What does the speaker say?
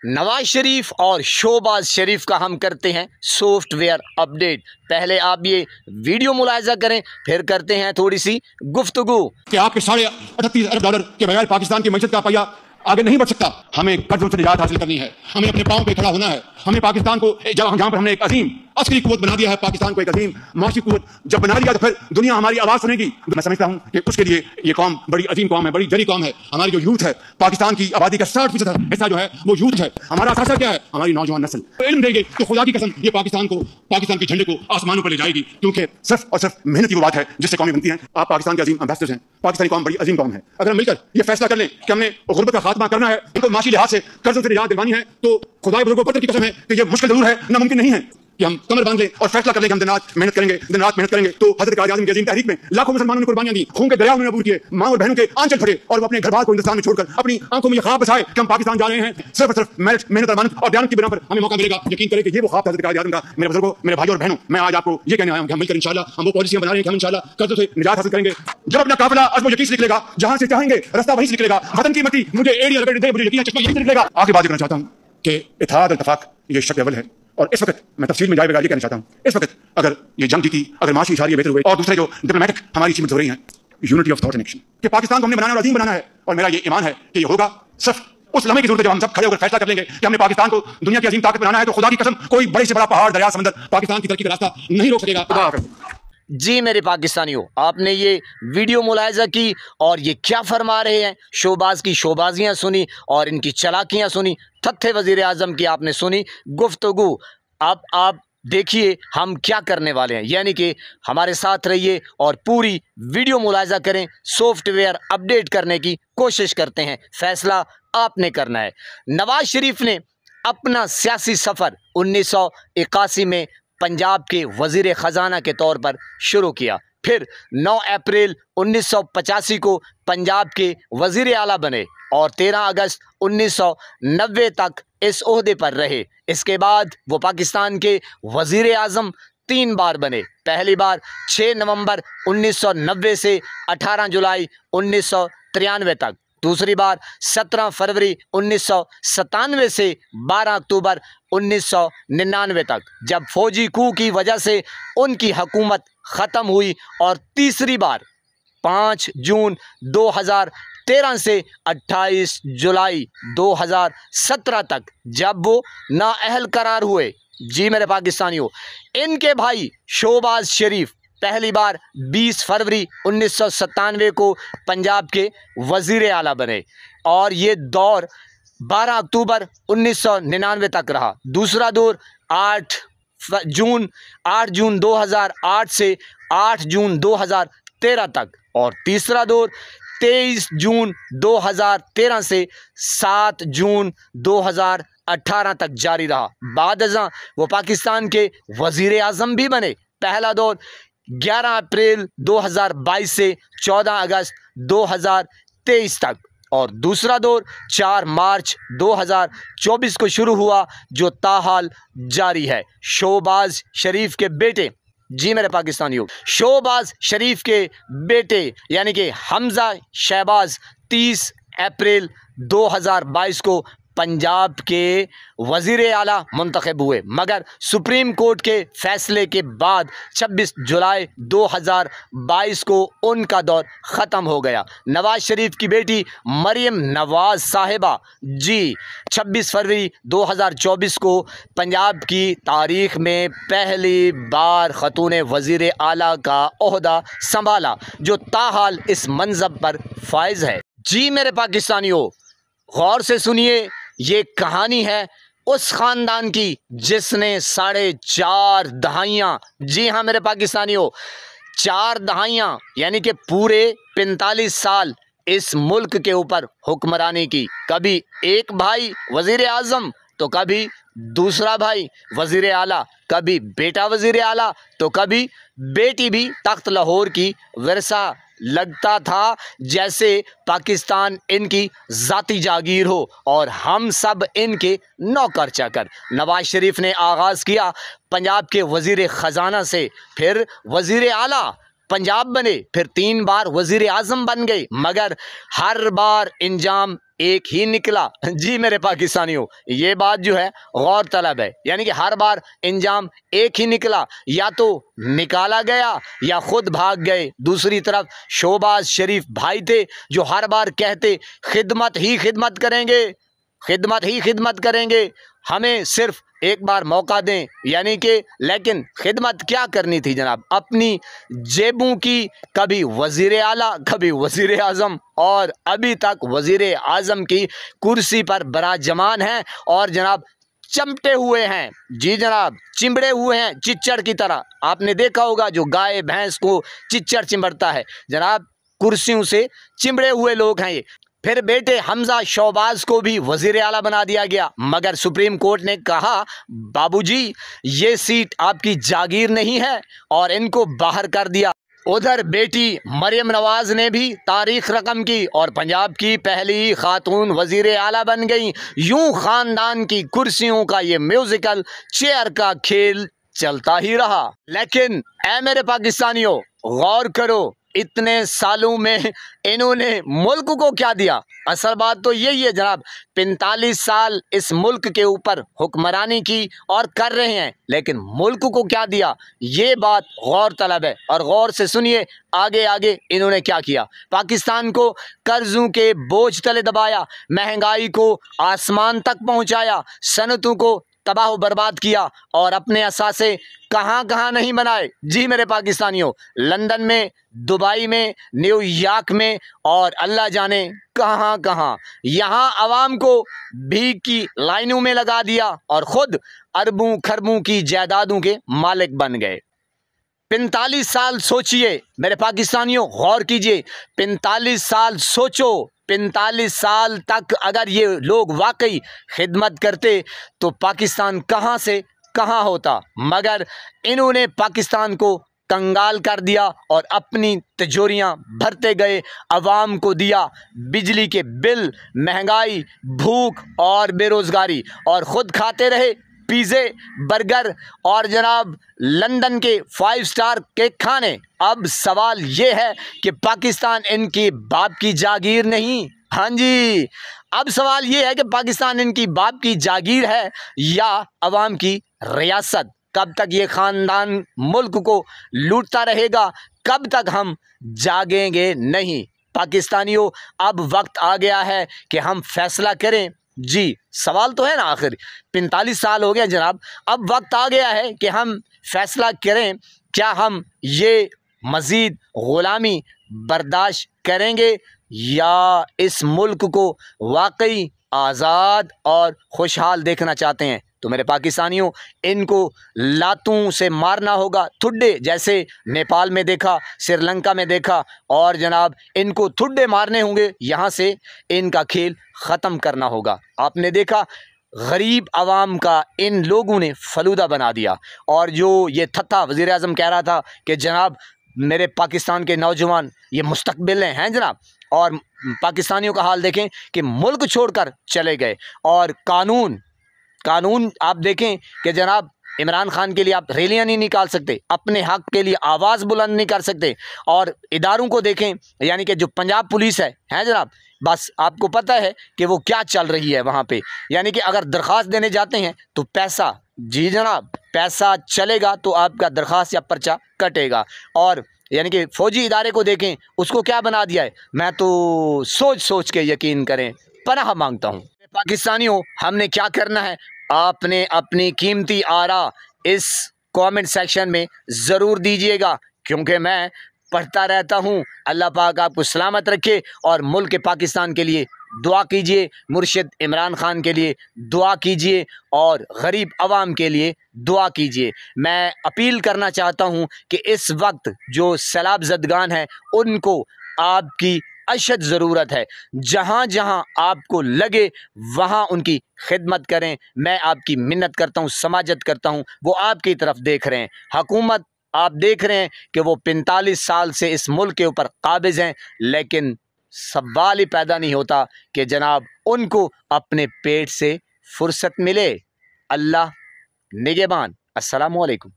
नवाज शरीफ और शोबाज शरीफ का हम करते हैं सॉफ्टवेयर अपडेट। पहले आप ये वीडियो मुलाहिजा करें, फिर करते हैं थोड़ी सी गुफ्तगू कि आपके $38 अरब के बगैर पाकिस्तान की मईशत का पहिया आगे नहीं बढ़ सकता। हमें कर्जों से निजात हासिल करनी है, हमें अपने पांव पे खड़ा होना है। हमें पाकिस्तान को जहां पर हमने एक अजीम अस्करी कुव्वत बना दिया है, पाकिस्तान को एक अजीम माशी कुव्वत जब बना दिया तो फिर दुनिया हमारी आवाज सुनेगी। तो मैं समझता हूं कि उसके लिए ये कौम बड़ी अजीम कौम है, बड़ी जरी कौम है। हमारी जो यूथ है, पाकिस्तान की आबादी का 60% हिस्सा जो है वो यूथ है। हमारा असासा क्या है? हमारी नौजवान नस्ल। तो इल्म देंगे तो खुदा की कसम ये पाकिस्तान के झंडे को आसमानों पर ले जाएगी, क्योंकि सिर्फ और सिर्फ मेहनत की वो बात है जिससे कौमें बनती हैं। आप पाकिस्तान के अजीम एम्बेसडर्स हैं। पाकिस्तानी कौम बड़ी अजीम कौम है। अगर हम मिलकर ये फैसला कर लें कि हमने गुर्बत का खात्मा करना है, इनको माशी लिहाज से कर्जों से निजात दिलवानी है, तो खुदा बुजुर्गों को पत्थर की कसम है कि ये मुश्किल जरूर है, नामुमकिन नहीं है कि हम कमर बांध लें और फैसला कर लें कि हम दिन रात मेहनत करेंगे। तो हजरत कायद आज़म की अजीम तहरीक में लाखों मुसलमानों ने कुर्बानियां दी, खून के दरिया उन्होंने अबूर किए, मां और बहनों के आंचल फटे और वो अपने घर बार को हिंदुस्तान में छोड़कर अपनी आंखों में ये ख्वाब बसाए कि हम पाकिस्तान जा रहे हैं। सिर्फ और सिर्फ मेहनत और मानत और दयानत की बिना पर हमें मौका मिलेगा। यकीन करें कि ये वो ख्वाब हजरत कायद आज़म का। मेरे बुजुर्गों, मेरे भाइयों और बहनों, मैं आज आपको ये कहने आया हूं कि हम मिलकर इंशाल्लाह हम वो पॉलिसियां बना रहे हैं कि हम इंशाल्लाह कर्जों से निजात हासिल करेंगे। जब अपना काफिला अज़्म व यकीन से निकलेगा, जहां से चाहेंगे रास्ता वहीं से निकलेगा। वतन की मट्टी मुझे एड़ियां रगड़ दे, मुझे यकीन है चश्मा यहीं से निकलेगा। आगे बात करना चाहता हूं कि इत्तेहाद और इत्तेफाक ये शक अव्वल है, और इस वक्त मैं तफसील में जाए बगैर ये कहना चाहता हूं, इस वक्त अगर ये जंग जीती, अगर माशी इशारे बेहतर हुए और दूसरे जो डिप्लोमेटिक हमारी चीजें हो रही हैं, unity of thought and action, कि पाकिस्तान को हमने बनाना और अजीम बनाना है। और मेरा ये ईमान है कि ये होगा सिर्फ उस लम्हे की जरूरत है जब हम सब खड़े होकर फैसला कर लेंगे कि हमने पाकिस्तान को दुनिया की अजीम ताकत बनाना है। तो खुदा की कसम कोई बड़े से बड़ा पहाड़, दरिया, समंदर पाकिस्तान की तरक्की का रास्ता नहीं रोक सकेगा। जी मेरे पाकिस्तानियों, आपने ये वीडियो मुलाहिजा की और ये क्या फरमा रहे हैं, शोबाज की शोबाजियाँ सुनी और इनकी चलाकियाँ सुनी, थत्थे वज़ीर आज़म की आपने सुनी गुफ्तगू। अब आप देखिए हम क्या करने वाले हैं, यानी कि हमारे साथ रहिए और पूरी वीडियो मुलाहिजा करें। सॉफ्टवेयर अपडेट करने की कोशिश करते हैं, फैसला आपने करना है। नवाज शरीफ ने अपना सियासी सफ़र 1981 में पंजाब के वज़ीर ख़जाना के तौर पर शुरू किया, फिर 9 अप्रैल 1985 को पंजाब के वज़ीर आला बने और 13 अगस्त 1990 तक इस ओहदे पर रहे। इसके बाद वो पाकिस्तान के वज़ीर आज़म 3 बार बने। पहली बार 6 नवंबर 1990 से 18 जुलाई 1993 तक, दूसरी बार 17 फरवरी 1997 से 12 अक्टूबर 1999 तक, जब फौजी कू की वजह से उनकी हुकूमत ख़त्म हुई, और तीसरी बार 5 जून 2013 से 28 जुलाई 2017 तक, जब वो नाअहल करार हुए। जी मेरे पाकिस्तानियों, इनके भाई शोबाज शरीफ पहली बार 20 फरवरी 1997 को पंजाब के वज़ीर आला बने और ये दौर 12 अक्टूबर 1999 तक रहा। दूसरा दौर 8 जून 2008 से 8 जून 2013 तक, और तीसरा दौर 23 जून 2013 से 7 जून 2018 तक जारी रहा। बाद अज़ां वो पाकिस्तान के वज़ीर आज़म भी बने। पहला दौर 11 अप्रैल 2022 से 14 अगस्त 2023 तक, और दूसरा दौर 4 मार्च 2024 को शुरू हुआ, जो ताहाल जारी है। शोबाज शरीफ के बेटे, जी मेरे पाकिस्तानियों, शोबाज शरीफ के बेटे यानी कि हमज़ा शहबाज 30 अप्रैल 2022 को पंजाब के वज़ीर आला मुंतखब हुए, मगर सुप्रीम कोर्ट के फैसले के बाद 26 जुलाई 2022 को उनका दौर ख़त्म हो गया। नवाज शरीफ की बेटी मरियम नवाज साहिबा जी 26 फरवरी 2024 को पंजाब की तारीख़ में पहली बार ख़तून वज़ीर आला का ओहदा संभाला, जो ताहाल इस मंज़ब पर फाइज है। जी मेरे पाकिस्तानियों, गौर से सुनिए, ये कहानी है उस ख़ानदान की जिसने 4.5 दहाइयाँ, जी हाँ मेरे पाकिस्तानियों, 4 दहाइयाँ यानी कि पूरे 45 साल इस मुल्क के ऊपर हुक्मरानी की। कभी एक भाई वज़ीर आज़म तो कभी दूसरा भाई वज़ीर आला, कभी बेटा वज़ीर आला तो कभी बेटी भी तख्त लाहौर की विरसा। लगता था जैसे पाकिस्तान इनकी ज़ाती जागीर हो और हम सब इनके नौकर चाकर। नवाज शरीफ ने आगाज़ किया पंजाब के वज़ीर ख़जाना से, फिर वज़ीर आला पंजाब बने, फिर 3 बार वज़ीर आज़म बन गए, मगर हर बार इंजाम एक ही निकला। जी मेरे पाकिस्तानियों, ये बात जो है गौर तलब है, यानी कि हर बार इंजाम एक ही निकला, या तो निकाला गया या खुद भाग गए। दूसरी तरफ शोबाज शरीफ भाई थे जो हर बार कहते खिदमत ही खिदमत करेंगे, खिदमत ही खिदमत करेंगे, हमें सिर्फ एक बार मौका दें, यानी कि लेकिन खिदमत क्या करनी थी जनाब, अपनी जेबों की। कभी वज़ीर आला, कभी वज़ीर आज़म, और अभी तक वज़ीर आज़म की कुर्सी पर बराजमान हैं और जनाब चमटे हुए हैं। जी जनाब, चिंबड़े हुए हैं चिच्चड़ की तरह। आपने देखा होगा जो गाय भैंस को चिच्चड़ चिंबड़ता है, जनाब कुर्सियों से चिंबड़े हुए लोग हैं ये। फिर बेटे हमजा शोबाज को भी वजीर आला बना दिया गया, मगर सुप्रीम कोर्ट ने कहा बाबूजी ये सीट आपकी जागीर नहीं है और इनको बाहर कर दिया। उधर बेटी मरियम नवाज ने भी तारीख रकम की और पंजाब की पहली खातून वजीर आला बन गई। यूं खानदान की कुर्सियों का ये म्यूजिकल चेयर का खेल चलता ही रहा। लेकिन ऐ मेरे पाकिस्तानियों, गौर करो इतने सालों में इन्होंने मुल्क को क्या दिया। असल बात तो यही है जनाब, 45 साल इस मुल्क के ऊपर हुक्मरानी की और कर रहे हैं, लेकिन मुल्क को क्या दिया, ये बात गौर तलब है। और गौर से सुनिए आगे आगे इन्होंने क्या किया। पाकिस्तान को कर्जों के बोझ तले दबाया, महंगाई को आसमान तक पहुंचाया, सनतों को तबाह बर्बाद किया और अपने असासे कहाँ कहाँ नहीं बनाए। जी मेरे पाकिस्तानियों, लंदन में, दुबई में, न्यूयॉर्क में और अल्लाह जाने कहाँ कहाँ। यहाँ आवाम को भीख की लाइनों में लगा दिया और ख़ुद अरबों खरबों की जायदादों के मालिक बन गए। 45 साल सोचिए मेरे पाकिस्तानियों, गौर कीजिए, 45 साल सोचो। 45 साल तक अगर ये लोग वाकई खिदमत करते तो पाकिस्तान कहाँ से कहाँ होता, मगर इन्होंने पाकिस्तान को कंगाल कर दिया और अपनी तिजोरियां भरते गए, अवाम को दिया बिजली के बिल, महंगाई, भूख और बेरोज़गारी, और ख़ुद खाते रहे पिज़्ज़े, बर्गर और जनाब लंदन के 5 स्टार के खाने। अब सवाल ये है कि पाकिस्तान इनकी बाप की जागीर नहीं। हाँ जी, अब सवाल ये है कि पाकिस्तान इनकी बाप की जागीर है या अवाम की रियासत। कब तक ये ख़ानदान मुल्क को लूटता रहेगा, कब तक हम जागेंगे नहीं। पाकिस्तानियों, अब वक्त आ गया है कि हम फैसला करें। जी सवाल तो है ना, आखिर 45 साल हो गए जनाब, अब वक्त आ गया है कि हम फैसला करें, क्या हम ये मज़ीद ग़ुलामी बर्दाश्त करेंगे या इस मुल्क को वाकई आज़ाद और खुशहाल देखना चाहते हैं। तो मेरे पाकिस्तानियों, इनको लातों से मारना होगा, ठुड्डे, जैसे नेपाल में देखा, श्रीलंका में देखा, और जनाब इनको ठुड्डे मारने होंगे, यहाँ से इनका खेल ख़त्म करना होगा। आपने देखा गरीब आवाम का इन लोगों ने फलूदा बना दिया। और जो ये थत्था वज़ीर आज़म कह रहा था कि जनाब मेरे पाकिस्तान के नौजवान ये मुस्तकबिल हैं जनाब, और पाकिस्तानियों का हाल देखें कि मुल्क छोड़कर चले गए। और कानून आप देखें कि जनाब इमरान खान के लिए आप रैलियां नहीं निकाल सकते, अपने हक के लिए आवाज़ बुलंद नहीं कर सकते। और इदारों को देखें, यानी कि जो पंजाब पुलिस है जनाब, बस आपको पता है कि वो क्या चल रही है वहाँ पे, यानी कि अगर दरख्वास्त देने जाते हैं तो पैसा, जी जनाब पैसा चलेगा तो आपका दरख्वास्त या पर्चा कटेगा। और यानी कि फ़ौजी इदारे को देखें, उसको क्या बना दिया है, मैं तो सोच सोच के यकीन करें पनाह मांगता हूँ। पाकिस्तानियों, हमने क्या करना है, आपने अपनी कीमती आरा इस कमेंट सेक्शन में ज़रूर दीजिएगा, क्योंकि मैं पढ़ता रहता हूँ। अल्लाह पाक आपको सलामत रखे और मुल्क पाकिस्तान के लिए दुआ कीजिए, मुर्शिद इमरान खान के लिए दुआ कीजिए और गरीब आवाम के लिए दुआ कीजिए। मैं अपील करना चाहता हूँ कि इस वक्त जो सैलाब ज़दगान हैं उनको आपकी अशद ज़रूरत है। जहाँ जहाँ आपको लगे वहाँ उनकी खिदमत करें। मैं आपकी मिन्नत करता हूँ, समाजत करता हूँ, वो आपकी तरफ देख रहे हैं। हुकूमत आप देख रहे हैं कि वो 45 साल से इस मुल्क के ऊपर काबिज़ हैं, लेकिन सवाल ही पैदा नहीं होता कि जनाब उनको अपने पेट से फुर्सत मिले। अल्लाह निगहबान। अस्सलामु अलैकुम।